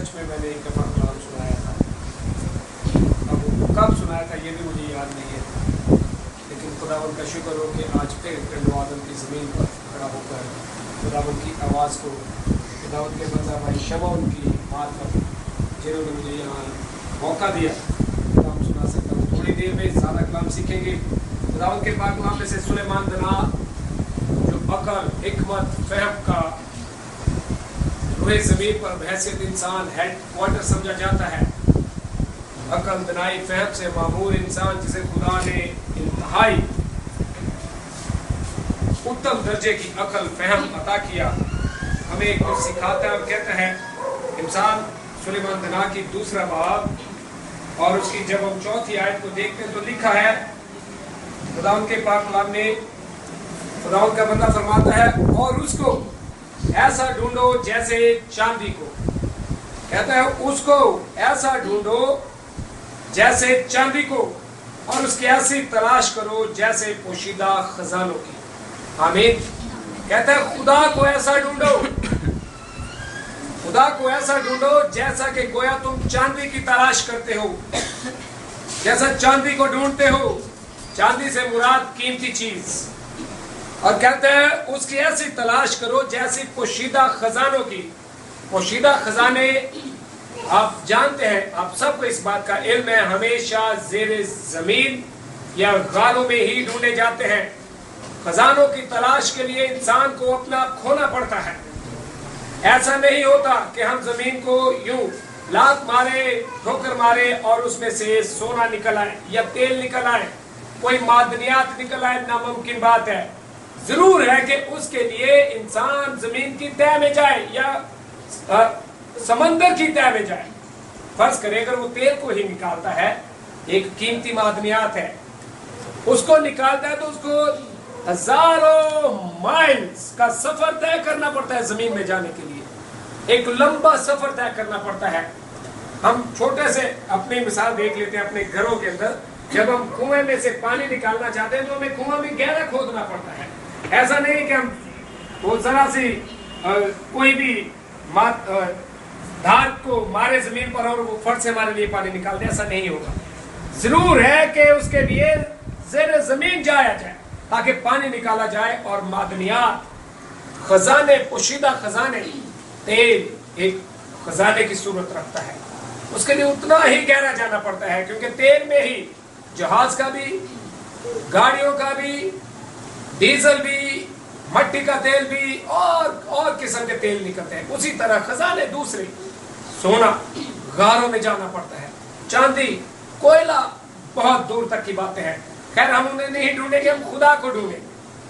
Church में मैंने एक दफ़ा कलाम सुनाया था। अब कब सुनाया था ये भी मुझे याद नहीं है, लेकिन खुदावंद का शुक्र हो कि आज फिर पिंड आदम की ज़मीन पर खड़ा होकर खुदावंद की आवाज़ को खुदावंद के बंदा भाई शमौन की बात पर जिन्होंने मुझे यहाँ मौका दिया कलाम सुना सकता हूँ। थोड़ी देर में ज़्यादा कलाम सीखेंगे। खुदावंद के पाक कलाम में से सुलेमान दना जो अकल हिकमत फहम का ज़मीन पर बहसियत इंसान हेड क्वार्टर समझा जाता है। अकल दनाई फहम से मामूर इंसान जिसे खुदा ने इंतहाई उत्तम दर्जे की अकल फहम अता किया, हमें कुछ सिखाता है और कहता है इंसान सुलेमान दना की दूसरा बाब और उसकी जब हम चौथी आयत को देखते हैं तो लिखा है खुदावंद के पाक कलाम में खुदावंद का बंदा फरमाता है और उसको ऐसा ढूंढो जैसे चांदी को, कहता है उसको ऐसा ढूंढो जैसे चांदी को और उसकी ऐसी तलाश करो जैसे पोशीदा खजानों की। आमीन। कहता है खुदा को ऐसा ढूंढो, खुदा को ऐसा ढूंढो जैसा कि गोया तुम चांदी की तलाश करते हो, जैसा चांदी को ढूंढते हो। चांदी से मुराद कीमती चीज। और कहते हैं उसकी ऐसी तलाश करो जैसी पोशीदा खजानों की। पोशीदा खजाने आप जानते हैं, आप सबको इस बात का इल्म है, हमेशा ज़ेरे जमीन या गारों में ही ढूंढे जाते हैं। खजानों की तलाश के लिए इंसान को अपना खोना पड़ता है। ऐसा नहीं होता कि हम जमीन को यूं लात मारे ठोकर मारे और उसमें से सोना निकल आए या तेल निकल आए, कोई मादनियात निकल आए, नामुमकिन बात है। जरूर है कि उसके लिए इंसान जमीन की तह में जाए या समंदर की तह में जाए। फर्ज करें अगर वो तेल को ही निकालता है, एक कीमती मादनियात है, उसको निकालता है तो उसको हजारों माइल्स का सफर तय करना पड़ता है जमीन में जाने के लिए। एक लंबा सफर तय करना पड़ता है। हम छोटे से अपनी मिसाल देख लेते हैं अपने घरों के अंदर। जब हम कुएं में से पानी निकालना चाहते हैं तो हमें कुआं भी गहरा खोदना पड़ता है। ऐसा नहीं कि हम वो जरा सी कोई भी धार को मारे जमीन पर और वो फट से हमारे लिए पानी निकाल दे, ऐसा नहीं होगा। जरूर है कि उसके लिए ज़ेरे जमीन जाया जाए ताकि पानी निकाला जाए और मादनियात खजाने पोशीदा खजाने तेल एक खजाने की सूरत रखता है। उसके लिए उतना ही गहरा जाना पड़ता है क्योंकि तेल में ही जहाज का भी, गाड़ियों का भी, डीजल भी, मट्टी का तेल भी और किस्म के तेल निकलते हैं। उसी तरह खजाने दूसरे, सोना गारों में जाना पड़ता है, चांदी कोयला बहुत दूर तक की बातें हैं। खैर हम उन्हें नहीं ढूंढेंगे, हम खुदा को ढूंढेंगे।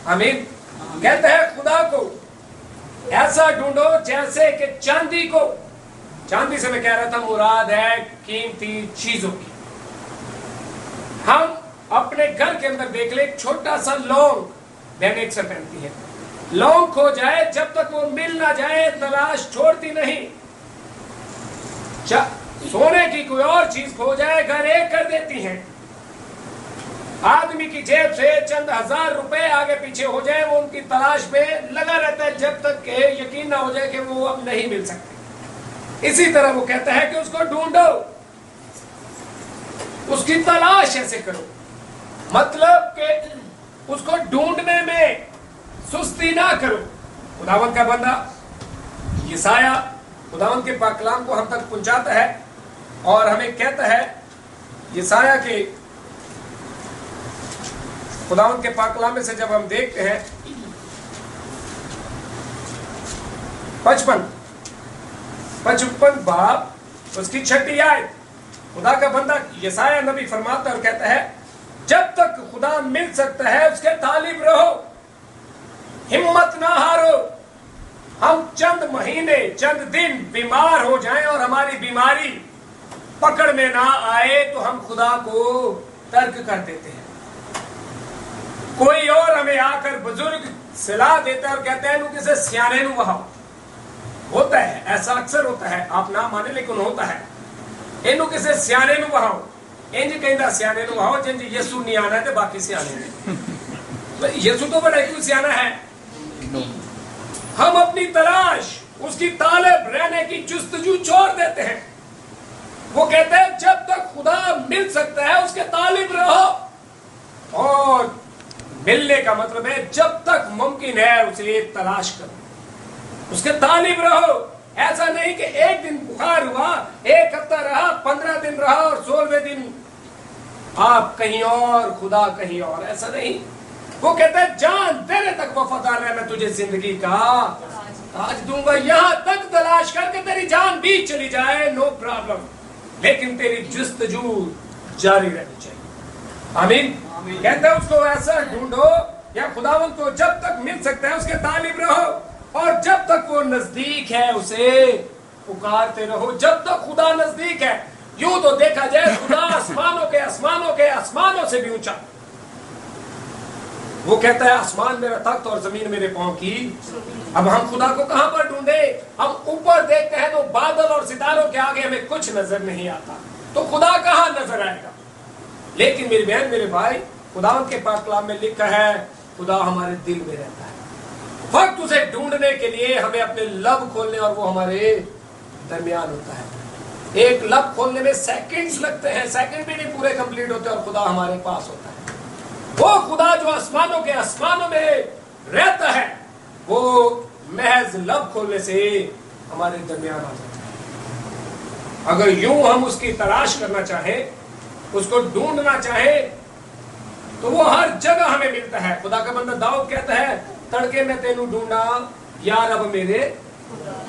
आमीन। कहते हैं खुदा को ऐसा ढूंढो जैसे कि चांदी को। चांदी से मैं कह रहा था मुराद है कीमती चीजों की। हम अपने घर के अंदर देख ले, छोटा सा लौंग बहन एक से पहनती है, लौंग खो जाए जब तक वो मिल ना जाए तलाश छोड़ती नहीं। सोने की कोई और चीज खो जाए घर एक कर देती हैं। आदमी की जेब से चंद हजार रुपए आगे पीछे हो जाए वो उनकी तलाश में लगा रहता है जब तक के यकीन ना हो जाए कि वो अब नहीं मिल सकते। इसी तरह वो कहता है कि उसको ढूंढो, उसकी तलाश ऐसे करो, मतलब कि उसको ढूंढने में सुस्ती ना करो। खुदावंद का बंदा यसाया खुदावंद के पाक कलाम को हम तक पहुंचाता है और हमें कहता है यसाया के खुदावंद के पाक कलाम में से जब हम देखते हैं 55 बाब उसकी 6 आयत, खुदा का बंदा यसाया नबी फरमाता और कहता है जब तक खुदा मिल सकता है उसके तालिब रहो, हिम्मत ना हारो। हम चंद महीने चंद दिन बीमार हो जाएं और हमारी बीमारी पकड़ में ना आए तो हम खुदा को तर्क कर देते हैं। कोई और हमें आकर बुजुर्ग सलाह देता है और कहते हैं किसी सियाने नु वहां होता है, ऐसा अक्सर होता है, आप ना माने लेकिन होता है। इनू किसी सियाने नु वहां इंज कहता सियाने नु वहां जिंज यसू नहीं आना है बाकी सियाने ने यसू तो बड़ा क्यों सियाना है। हम अपनी तलाश उसकी तालिब रहने की जुस्तजू छोड़ देते हैं। वो कहते हैं जब तक खुदा मिल सकता है उसके तालिब रहो, और मिलने का मतलब है जब तक मुमकिन है उसे तलाश करो, उसके तालिब रहो। ऐसा नहीं कि एक दिन बुखार हुआ, एक हफ्ता रहा, 15 दिन रहा और 16वें दिन आप कहीं और, खुदा कहीं और, ऐसा नहीं। वो कहता है जान तेरे तक वफादार है, मैं तुझे जिंदगी का ताज दूंगा। यहां तक तलाश करके तेरी जान भी चली जाए, नो प्रॉब्लम, लेकिन तेरी जुस्तजू जारी रहनी चाहिए। आमीन। कहता है उसको ऐसा ढूंढो या खुदावंद को जब तक मिल सकता है उसके तालिब रहो, और जब तक वो नजदीक है उसे पुकारते रहो। जब तक खुदा नजदीक है, यूं तो देखा जाए खुदा आसमानों के आसमानों के आसमानों से भी ऊंचा। वो कहता है आसमान मेरा तख्त और जमीन मेरे पांव की। अब हम खुदा को कहां पर ढूंढे? हम ऊपर देखते हैं तो बादल और सितारों के आगे हमें कुछ नजर नहीं आता, तो खुदा कहां नजर आएगा? लेकिन मेरी बहन मेरे भाई, खुदावंद के पाक कलाम में लिखा है खुदा हमारे दिल में रहता है। वक्त उसे ढूंढने के लिए हमें अपने लब खोलने, और वो हमारे दरमियान होता है। एक लब खोलने में सेकंड्स लगते हैं, सेकंड भी नहीं पूरे कंप्लीट होते, और खुदा हमारे पास होता है। वो खुदा जो आसमानों के आसमानों में रहता है, वो महज लब खोलने से हमारे दरमियान आ जाता है। अगर यूं हम उसकी तलाश करना चाहें, उसको ढूंढना चाहें, तो वो हर जगह हमें मिलता है। खुदा का बंदा दाऊद कहता है तड़के में तेनू ढूंढा यार अब मेरे।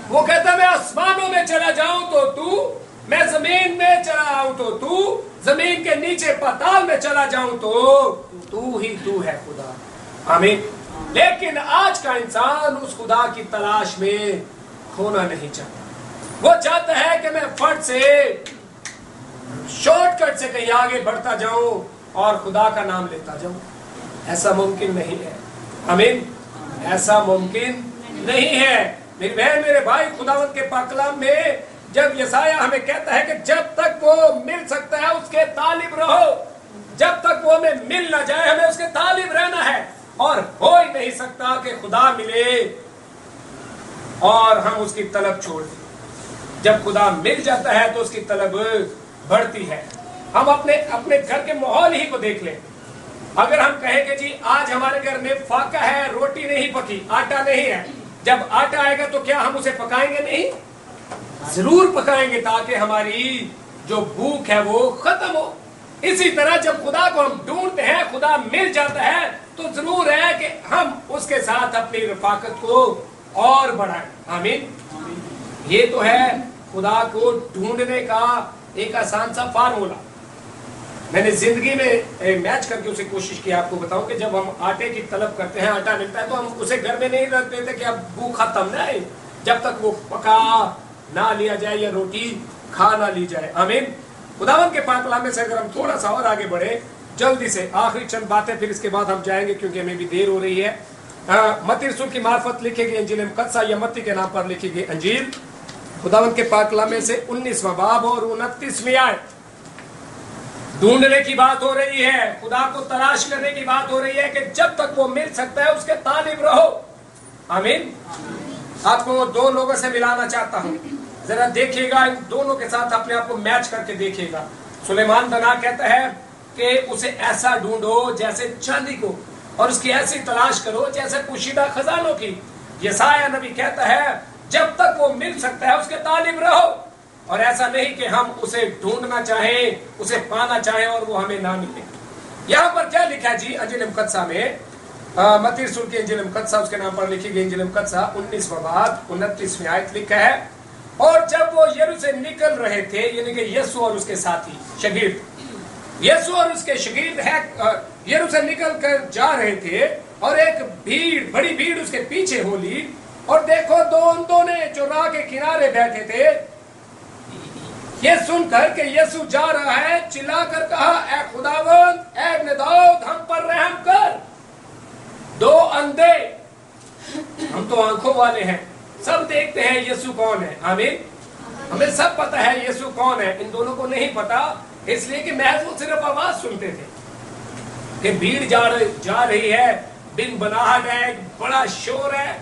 वो कहता है मैं आसमानों में चला जाऊं तो तू, मैं जमीन में चला आऊं तो तू, जमीन के नीचे पाताल में चला जाऊं तो तू ही तू है खुदा। आमीन। लेकिन आज का इंसान उस खुदा की तलाश में खोना नहीं चाहता। वो चाहता है कि मैं फट से, शॉर्टकट से कहीं आगे बढ़ता जाऊं और खुदा का नाम लेता जाऊं। ऐसा मुमकिन नहीं है। आमीन। ऐसा मुमकिन नहीं है। मेरी बहन मेरे भाई, खुदावंद के पाक कलाम में जब यसाया हमें कहता है कि जब तक वो मिल सकता है उसके तालिब रहो, जब तक वो हमें मिल ना जाए हमें उसके तालिब रहना है। और हो ही नहीं सकता कि खुदा मिले और हम उसकी तलब छोड़ दें। जब खुदा मिल जाता है तो उसकी तलब बढ़ती है। हम अपने घर के माहौल ही को देख लें। अगर हम कहें कि जी आज हमारे घर में फाका है, रोटी नहीं पकी, आटा नहीं है, जब आटा आएगा तो क्या हम उसे पकाएंगे नहीं? जरूर पकाएंगे, ताकि हमारी जो भूख है वो खत्म हो। इसी तरह जब खुदा को हम ढूंढते हैं, खुदा मिल जाता है, तो जरूर है कि हम उसके साथ अपनी रफाकत को और बढ़ाएं। आमीन। ये तो है खुदा को ढूंढने का एक आसान सा फार्मूला। मैंने जिंदगी में मैच करके उसे कोशिश की, आपको बताऊं कि जब हम आटे की तलब करते हैं, आटा मिलता है, तो हम उसे घर में नहीं रख देते कि अब भूख खत्म ना है, जब तक वो पका ना लिया जाए या रोटी खा ना ली जाए। आमीन। खुदावंद के पाक कलाम में से अगर हम थोड़ा सा और आगे बढ़े, जल्दी से आखिरी चंद बातें, फिर इसके बाद हम जाएंगे क्योंकि हमें भी देर हो रही है। मत्ती रसूल की मार्फत लिखी गई अंजील मुकद्दसा या मत्ती के नाम पर लिखी गई अंजील, खुदावंद के पाक कलाम में से 19वां बाब और 29वीं आयत। ढूंढने की बात हो रही है, खुदा को तलाश करने की बात हो रही है कि जब तक वो मिल सकता है उसके तालिब रहो। आमीन। आपको दो लोगों से मिलाना चाहता हूं, जरा देखिएगा, इन दोनों के साथ अपने आप को मैच करके देखिएगा। सुलेमान बना कहता है कि उसे ऐसा ढूंढो जैसे चांदी को, और उसकी ऐसी तलाश करो जैसे पोशीदा खजानों की। यसाया नबी कहता है जब तक वो मिल सकता है उसके तालिब रहो, और ऐसा नहीं कि हम उसे ढूंढना चाहें, उसे पाना चाहें और वो हमें ना मिले। यहाँ पर क्या लिखा है जी अंजील मुकद्दसा में, मत्ती रसूल की अंजील मुकद्दसा, उसके नाम पर लिखी गई अंजील मुकद्दसा 19वां बाब 29वीं आयत लिखा है, और जब वो यरूशलेम से निकल रहे थे, यानी कि यीशु और उसके साथी शागिर्द, यीशु और उसके शागिर्द है यरूशलेम से निकल कर जा रहे थे, और एक भीड़, बड़ी भीड़ उसके पीछे हो ली, और देखो दो अंधों ने जो राह के किनारे बैठे थे, ये सुनकर के यीशु जा रहा है, चिल्लाकर कहा, ऐ खुदावंद, ऐ इब्न दाऊद, हम पर रहम कर। दो अंधे, हम तो आंखों वाले हैं, सब देखते हैं यीशु कौन है। आमीन। हमें सब पता है यीशु कौन है, इन दोनों को नहीं पता, इसलिए कि महज वो सिर्फ आवाज सुनते थे कि भीड़ जा रही है, बिन बनाहट है, बड़ा शोर है,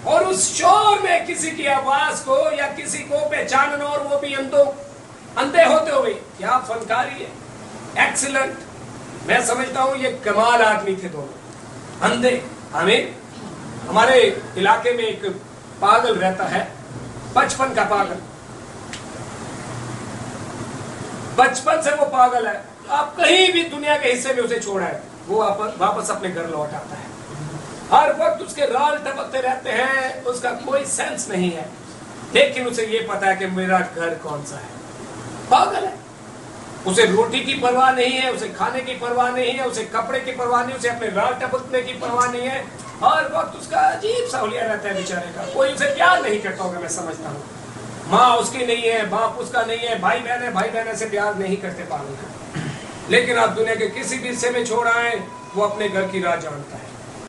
और उस शोर में किसी की आवाज को या किसी को पहचानना, और वो भी अंधे होते हुए, क्या फनकारी है, एक्सीलेंट। मैं समझता हूं ये कमाल आदमी थे दोनों, अंधे। हमारे इलाके में एक पागल रहता है, बचपन का पागल, बचपन से वो पागल है। आप कहीं भी दुनिया के हिस्से में उसे छोड़ा है, वो वापस अपने घर लौट आता है। हर वक्त उसके राल टपकते रहते हैं, उसका कोई सेंस नहीं है, लेकिन उसे ये पता है कि मेरा घर कौन सा है। पागल है, उसे रोटी की परवाह नहीं है, उसे खाने की परवाह नहीं है, उसे कपड़े की परवाह नहीं, उसे अपने राल टपकने की परवाह नहीं है। हर वक्त उसका अजीब सा हुलिया रहता है बेचारे का। कोई उसे प्यार नहीं करता होगा, मैं समझता हूँ। माँ उसकी नहीं है, बाप उसका नहीं है, भाई बहन है, भाई बहन से प्यार नहीं करते पागल का। लेकिन आप दुनिया के किसी भी हिस्से में छोड़ आए, वो अपने घर की राह जानता है।